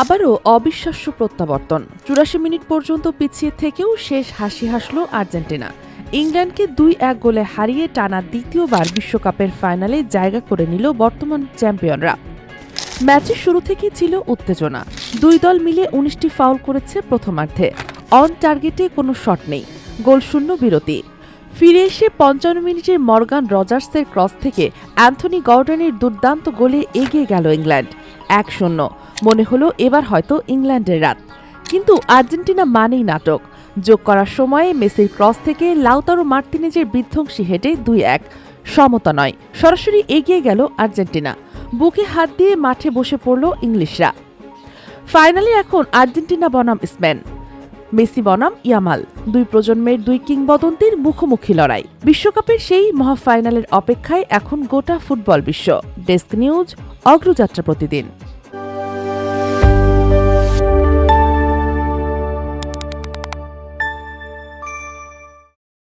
আবারও অবিশ্বাস্য প্রত্যাবর্তন। ৮৪ মিনিট পর্যন্ত পিছিয়ে থেকেও শেষ হাসি হাসল আর্জেন্টিনা। ইংল্যান্ডকে ২-১ গোলে হারিয়ে টানা দ্বিতীয়বার বিশ্বকাপের ফাইনালে জায়গা করে নিল বর্তমান চ্যাম্পিয়নরা। ম্যাচের শুরু থেকেই ছিল উত্তেজনা। দুই দল মিলে ১৯টি ফাউল করেছে প্রথমার্ধে। অন টার্গেটে কোনো শট নেই, গোলশূন্য বিরতি। ফিরে এসে ৫৫ মিনিটে মর্গান রজার্সের ক্রস থেকে অ্যান্থনি গর্ডনের দুর্দান্ত গোলে এগিয়ে গেল ইংল্যান্ড ১-০। মনে হলো এবার হয়তো ইংল্যান্ডের রাত, কিন্তু আর্জেন্টিনা মানেই নাটক। যোগ করার সময়ে মেসির ক্রস থেকে লাউতারো মার্তিনেজের বিধ্বংসী হেডে ২-১। সমতা নয়, সরাসরি এগিয়ে গেল আর্জেন্টিনা। বুকে হাত দিয়ে মাঠে বসে পড়ল ইংলিশরা। ফাইনালে এখন আর্জেন্টিনা বনাম স্পেন, মেসি বনাম ইয়ামাল, দুই প্রজন্মের দুই কিংবদন্তির মুখোমুখি লড়াই। বিশ্বকাপের সেই মহাফাইনালের অপেক্ষায় এখন গোটা ফুটবল বিশ্ব। ডেস্ক নিউজ, অগ্রযাত্রা প্রতিদিন।